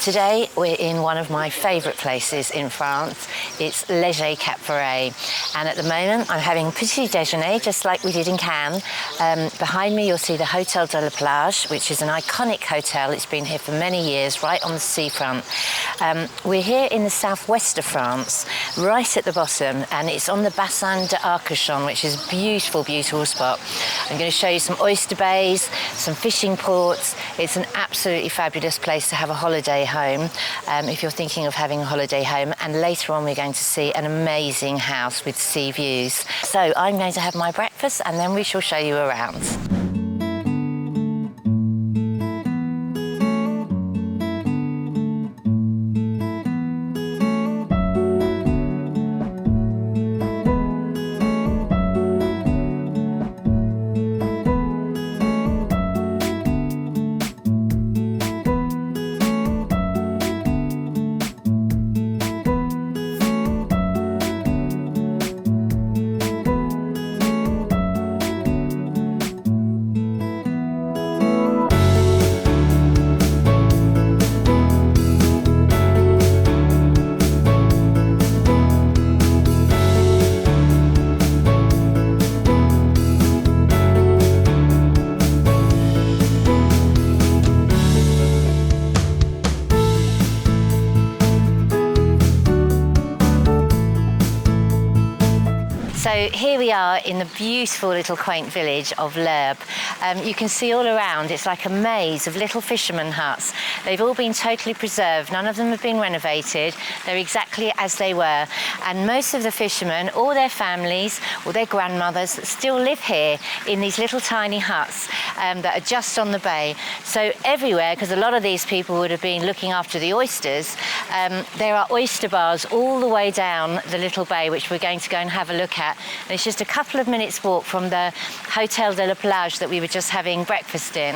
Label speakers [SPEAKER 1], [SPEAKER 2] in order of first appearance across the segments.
[SPEAKER 1] Today we're in one of my favourite places in France. It's Leggett, Cap Ferret, and at the moment I'm having petit déjeuner just like we did in Cannes. Behind me you'll see the Hôtel de la Plage, which is an iconic hotel. It's been here for many years, right on the seafront. We're here in the southwest of France, right at the bottom, and it's on the Bassin de Arcachon, which is a beautiful, beautiful spot. I'm going to show you some oyster bays, some fishing ports. It's an absolutely fabulous place to have a holiday home if you're thinking of having a holiday home, and later on we're going to see an amazing house with sea views. So I'm going to have my breakfast and then we shall show you around. So here we are in the beautiful little quaint village of Leggett. You can see all around, it's like a maze of little fisherman huts. They've all been totally preserved, none of them have been renovated. They're exactly as they were. And most of the fishermen, or their families, or their grandmothers, still live here in these little tiny huts that are just on the bay. So everywhere, because a lot of these people would have been looking after the oysters, there are oyster bars all the way down the little bay, which we're going to go and have a look at. And it's just a couple of minutes walk from the Hôtel de la Plage that we were just having breakfast in.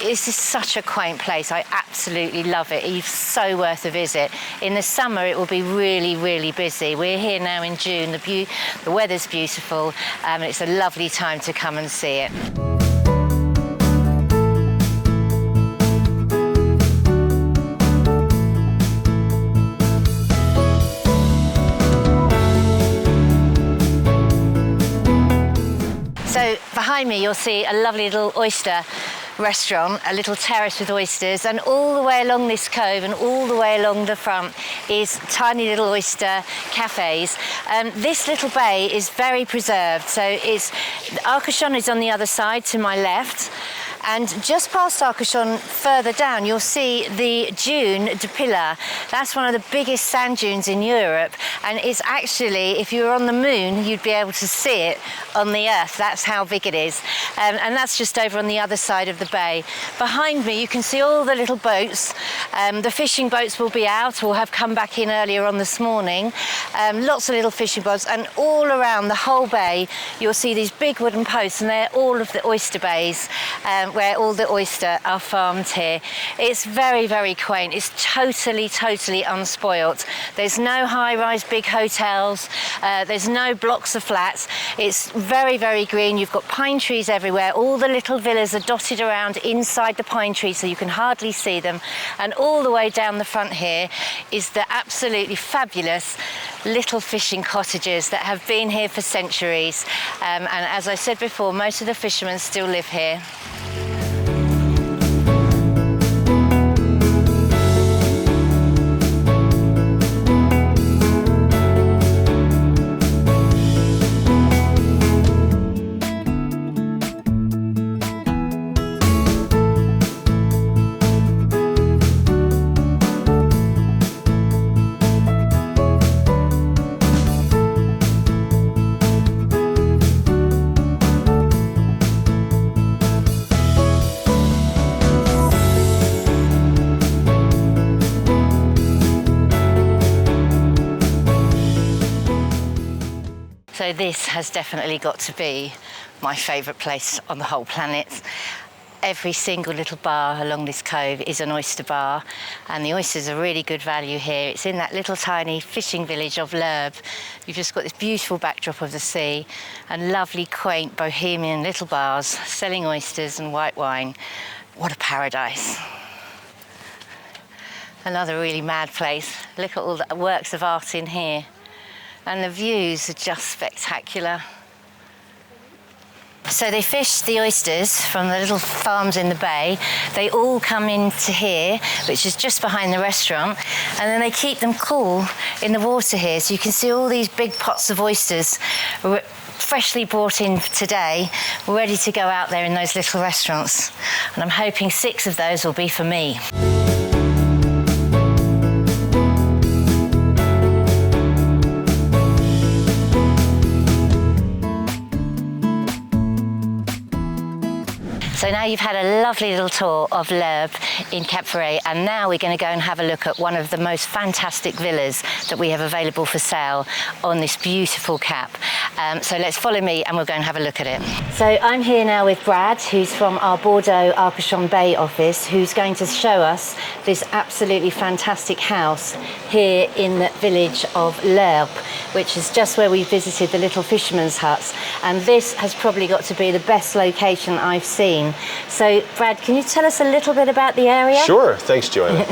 [SPEAKER 1] This is such a quaint place. I absolutely love it. It's so worth a visit. In the summer it will be really, really busy. We're here now in June. The weather's beautiful. It's a lovely time to come and see it. So behind me you'll see a lovely little oyster restaurant, a little terrace with oysters, and all the way along this cove and all the way along the front is tiny little oyster cafes. This little bay is very preserved, so Arcachon is on the other side to my left. And just past Arcachon, further down, you'll see the Dune de Pilar. That's one of the biggest sand dunes in Europe. And it's actually, if you were on the moon, you'd be able to see it on the Earth. That's how big it is. And that's just over on the other side of the bay. Behind me, you can see all the little boats. The fishing boats will be out or have come back in earlier on this morning. Lots of little fishing boats. And all around the whole bay, you'll see these big wooden posts, and they're all of the oyster bays. Where all the oyster are farmed here. It's very, very quaint. It's totally, totally unspoilt. There's no high-rise big hotels. There's no blocks of flats. It's very, very green. You've got pine trees everywhere. All the little villas are dotted around inside the pine trees, so you can hardly see them. And all the way down the front here is the absolutely fabulous little fishing cottages that have been here for centuries. And as I said before, most of the fishermen still live here. So this has definitely got to be my favourite place on the whole planet. Every single little bar along this cove is an oyster bar, and the oysters are really good value here. It's in that little tiny fishing village of Leggett. You've just got this beautiful backdrop of the sea and lovely, quaint, bohemian little bars selling oysters and white wine. What a paradise. Another really mad place. Look at all the works of art in here. And the views are just spectacular. So they fish the oysters from the little farms in the bay. They all come into here, which is just behind the restaurant, and then they keep them cool in the water here. So you can see all these big pots of oysters freshly brought in today, ready to go out there in those little restaurants. And I'm hoping 6 of those will be for me. So now you've had a lovely little tour of L'Herbe in Cap Ferret, and now we're going to go and have a look at one of the most fantastic villas that we have available for sale on this beautiful cap. So let's follow me and we'll go and have a look at it. So I'm here now with Brad, who's from our Bordeaux Arcachon Bay office, who's going to show us this absolutely fantastic house here in the village of L'Herbe, which is just where we visited the little fishermen's huts. And this has probably got to be the best location I've seen. So, Brad, can you tell us a little bit about the area?
[SPEAKER 2] Sure, thanks, Joanna.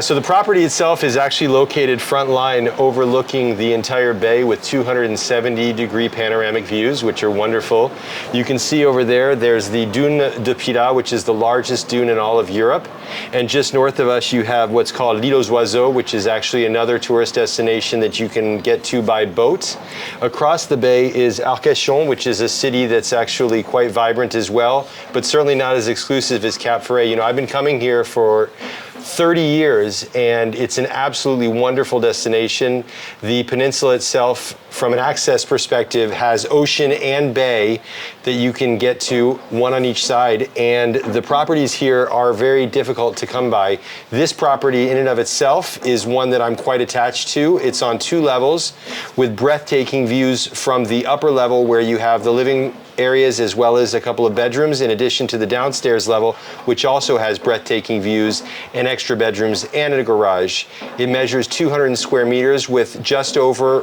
[SPEAKER 2] So the property itself is actually located front line overlooking the entire bay with 270-degree panoramic views, which are wonderful. You can see over there, there's the Dune de Pilat, which is the largest dune in all of Europe. And just north of us, you have what's called l'Île aux Oiseaux, which is actually another tourist destination that you can get to by boat. Across the bay is Arcachon, which is a city that's actually quite vibrant as well, but certainly not as exclusive as Cap Ferret. You know, I've been coming here for 30 years, and it's an absolutely wonderful destination. The peninsula itself, from an access perspective, has ocean and bay that you can get to, one on each side, and the properties here are very difficult to come by. This property in and of itself is one that I'm quite attached to. It's on 2 levels with breathtaking views from the upper level, where you have the living areas as well as a couple of bedrooms, in addition to the downstairs level, which also has breathtaking views and extra bedrooms and a garage. It measures 200 square meters with just over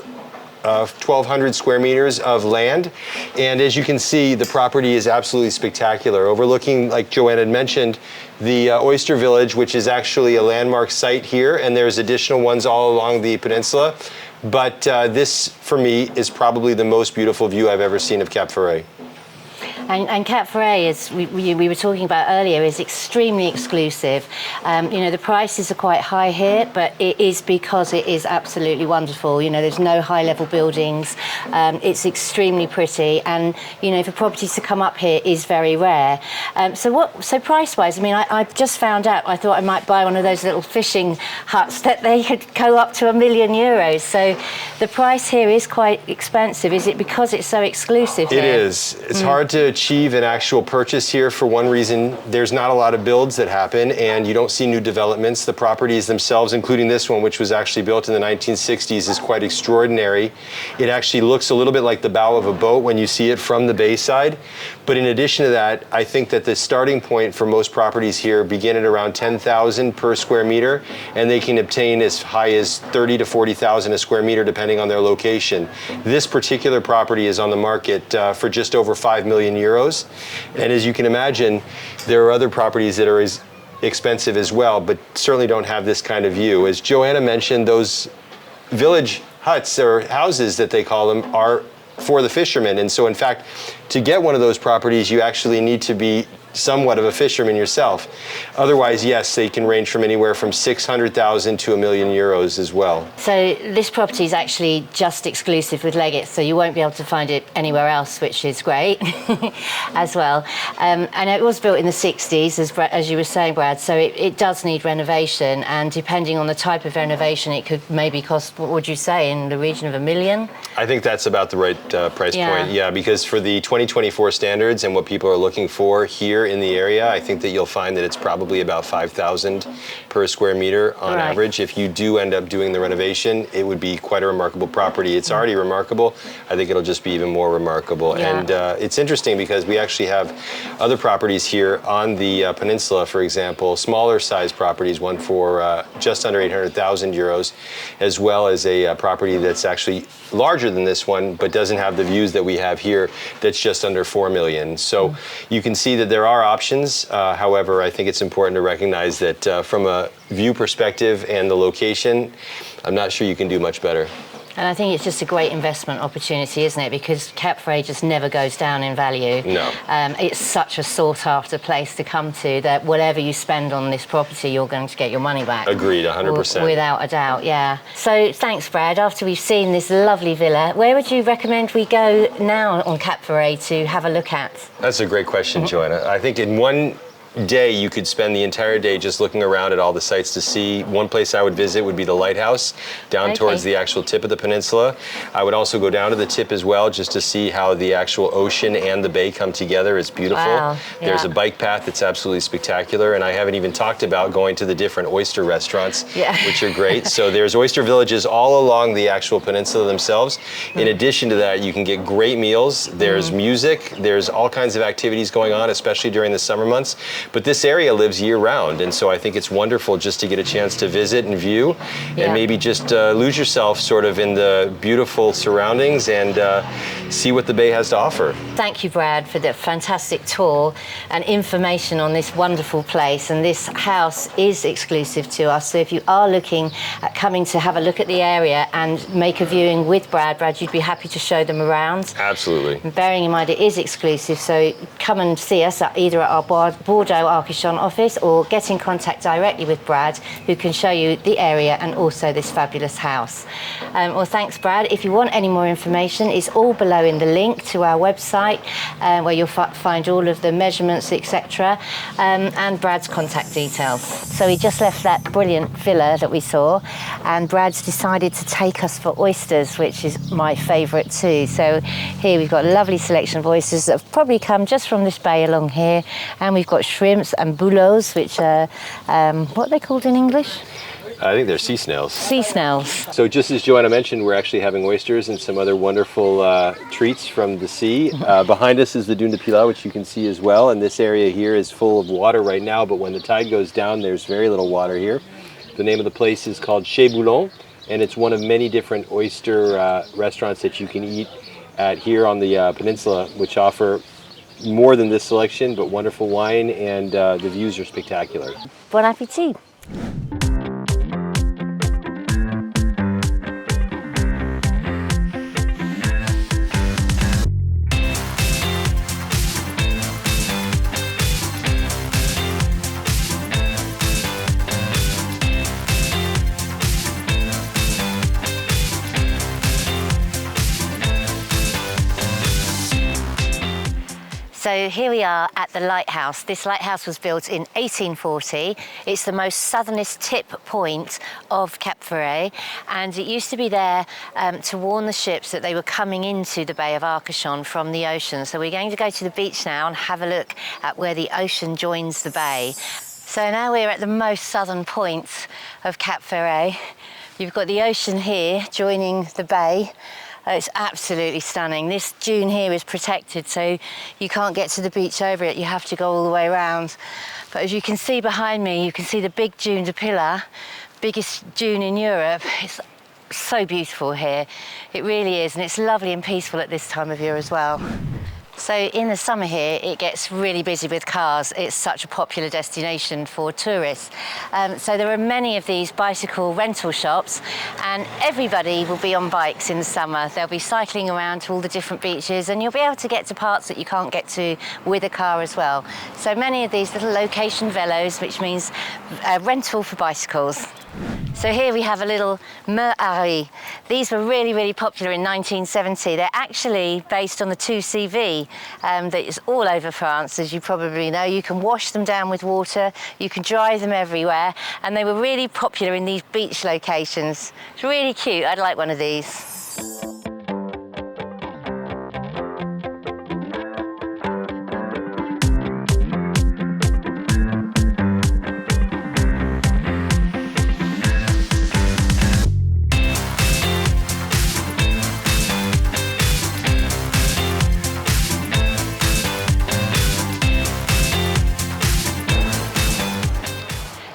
[SPEAKER 2] 1,200 square meters of land. And as you can see, the property is absolutely spectacular, overlooking, like Joanna had mentioned, the Oyster Village, which is actually a landmark site here, and there's additional ones all along the peninsula. But this, for me, is probably the most beautiful view I've ever seen of Cap Ferret.
[SPEAKER 1] And Cap Ferret, as we were talking about earlier, is extremely exclusive. You know, the prices are quite high here, but it is because it is absolutely wonderful. You know, there's no high-level buildings. It's extremely pretty, and you know, for properties to come up here is very rare. So price-wise, I mean, I just found out. I thought I might buy one of those little fishing huts that they could go up to €1 million. So the price here is quite expensive. Is it because it's so exclusive here?
[SPEAKER 2] It is. It's hard to achieve an actual purchase here for one reason. There's not a lot of builds that happen, and you don't see new developments. The properties themselves, including this one, which was actually built in the 1960s, is quite extraordinary. It actually looks a little bit like the bow of a boat when you see it from the bayside. But in addition to that, I think that the starting point for most properties here begin at around 10,000 per square meter, and they can obtain as high as 30 to 40,000 a square meter depending on their location. This particular property is on the market for just over €5 million. And as you can imagine, there are other properties that are as expensive as well, but certainly don't have this kind of view. As Joanna mentioned, those village huts, or houses that they call them, are for the fishermen. And so in fact, to get one of those properties, you actually need to be somewhat of a fisherman yourself. Otherwise, yes, they can range from anywhere from 600,000 to €1 million as well.
[SPEAKER 1] So this property is actually just exclusive with Leggett, so you won't be able to find it anywhere else, which is great as well. And it was built in the 60s, as you were saying, Brad, so it does need renovation, and depending on the type of renovation, it could maybe cost, what would you say, in the region of $1 million?
[SPEAKER 2] I think that's about the right price point, yeah, because for the 2024 standards and what people are looking for here in the area, I think that you'll find that it's probably about 5,000 per square meter on average. If you do end up doing the renovation, it would be quite a remarkable property. It's already remarkable. I think it'll just be even more remarkable. Yeah. And it's interesting because we actually have other properties here on the peninsula, for example, smaller size properties, one for just under 800,000 euros, as well as a property that's actually larger than this one, but doesn't have the views that we have here, that's just under 4 million. So you can see that there are options. However, I think it's important to recognize that from a view perspective and the location, I'm not sure you can do much better.
[SPEAKER 1] And I think it's just a great investment opportunity, isn't it? Because Cap Ferret just never goes down in value.
[SPEAKER 2] No.
[SPEAKER 1] It's such a sought-after place to come to that whatever you spend on this property, you're going to get your money back.
[SPEAKER 2] Agreed, 100%.
[SPEAKER 1] Without a doubt, yeah. So thanks, Brad. After we've seen this lovely villa, where would you recommend we go now on Cap Ferret to have a look at?
[SPEAKER 2] That's a great question, Joanna. I think in one day you could spend the entire day just looking around at all the sights to see. One place I would visit would be the Lighthouse down towards the actual tip of the peninsula. I would also go down to the tip as well just to see how the actual ocean and the bay come together. It's beautiful.
[SPEAKER 1] Wow.
[SPEAKER 2] There's a bike path that's absolutely spectacular, and I haven't even talked about going to the different oyster restaurants, which are great. So there's oyster villages all along the actual peninsula themselves. In addition to that, you can get great meals. There's music. There's all kinds of activities going on, especially during the summer months. But this area lives year-round, and so I think it's wonderful just to get a chance to visit and view, and maybe just lose yourself sort of in the beautiful surroundings and see what the bay has to offer.
[SPEAKER 1] Thank you, Brad, for the fantastic tour and information on this wonderful place. And this house is exclusive to us, so if you are looking at coming to have a look at the area and make a viewing with Brad, you'd be happy to show them around.
[SPEAKER 2] Absolutely.
[SPEAKER 1] And bearing in mind it is exclusive, so come and see us either at our Bordeaux Arcachon office or get in contact directly with Brad, who can show you the area and also this fabulous house. Well, thanks, Brad. If you want any more information, it's all below in the link to our website, where you'll find all of the measurements, etc., and Brad's contact details. So we just left that brilliant villa that we saw, and Brad's decided to take us for oysters, which is my favourite too. So here we've got a lovely selection of oysters that have probably come just from this bay along here, and we've got shrimps and bouleaux, which are, what are they called in English?
[SPEAKER 2] I think they're sea snails.
[SPEAKER 1] Sea snails.
[SPEAKER 2] So just as Joanna mentioned, we're actually having oysters and some other wonderful treats from the sea. Behind us is the Dune de Pilat, which you can see as well. And this area here is full of water right now, but when the tide goes down, there's very little water here. The name of the place is called Chez Boulon, and it's one of many different oyster restaurants that you can eat at here on the peninsula, which offer more than this selection, but wonderful wine, and the views are spectacular.
[SPEAKER 1] Bon appétit. So here we are at the Lighthouse. This lighthouse was built in 1840. It's the most southernest tip point of Cap Ferret, and it used to be there to warn the ships that they were coming into the Bay of Arcachon from the ocean. So we're going to go to the beach now and have a look at where the ocean joins the bay. So now we're at the most southern point of Cap Ferret. You've got the ocean here joining the bay. It's absolutely stunning. This dune here is protected, so you can't get to the beach over it. You have to go all the way around. But as you can see behind me, you can see the big Dune de Pilat, biggest dune in Europe. It's so beautiful here. It really is, and it's lovely and peaceful at this time of year as well. So in the summer here, it gets really busy with cars. It's such a popular destination for tourists. So there are many of these bicycle rental shops, and everybody will be on bikes in the summer. They'll be cycling around to all the different beaches, and you'll be able to get to parts that you can't get to with a car as well. So many of these little location velos, which means rental for bicycles. So here we have a little Meur Harry. These were really, really popular in 1970. They're actually based on the 2CV that is all over France, as you probably know. You can wash them down with water, you can dry them everywhere, and they were really popular in these beach locations. It's really cute. I'd like one of these.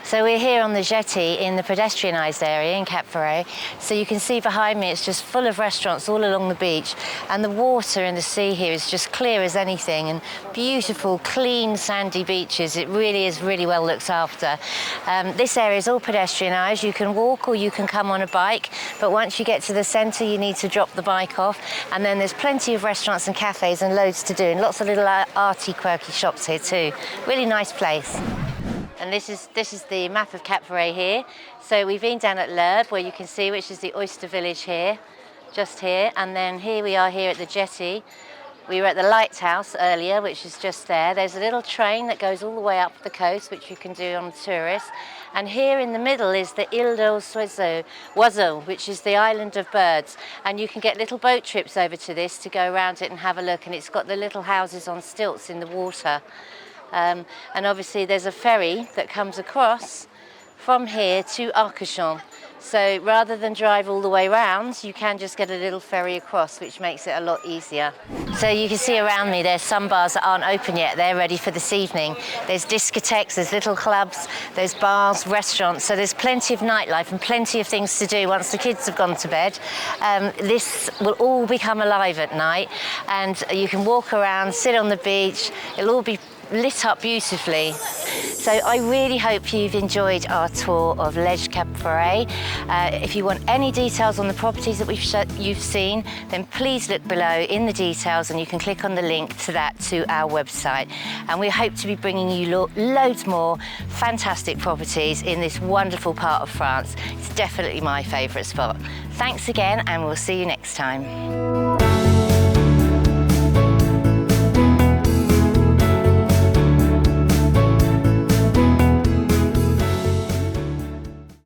[SPEAKER 1] So So we're here on the jetty in the pedestrianised area in Cap Ferret. So you can see behind me it's just full of restaurants all along the beach, and the water in the sea here is just clear as anything, and beautiful, clean, sandy beaches. It really is really well looked after. This area is all pedestrianised. You can walk or you can come on a bike, but once you get to the centre you need to drop the bike off, and then there's plenty of restaurants and cafes and loads to do, and lots of little arty, quirky shops here too. Really nice place. And this is the map of Cap Ferret here. So we've been down at Leggett, where you can see, which is the Oyster village here, just here, and then here we are here at the jetty. We were at the Lighthouse earlier, which is just there. There's a little train that goes all the way up the coast, which you can do on tourists. And here in the middle is the Île d'Oiseaux, which is the island of birds. And you can get little boat trips over to this to go around it and have a look. And it's got the little houses on stilts in the water. And obviously there's a ferry that comes across from here to Arcachon. So rather than drive all the way round, you can just get a little ferry across, which makes it a lot easier. So you can see around me there's some bars that aren't open yet. They're ready for this evening. There's discotheques, there's little clubs, there's bars, restaurants. So there's plenty of nightlife and plenty of things to do once the kids have gone to bed. This will all become alive at night, and you can walk around, sit on the beach. It'll all be lit up beautifully. So I really hope you've enjoyed our tour of Leggett, Cap Ferret. If you want any details on the properties that you've seen, then please look below in the details, and you can click on the link to that to our website. And we hope to be bringing you loads more fantastic properties in this wonderful part of France. It's definitely my favourite spot. Thanks again, and we'll see you next time.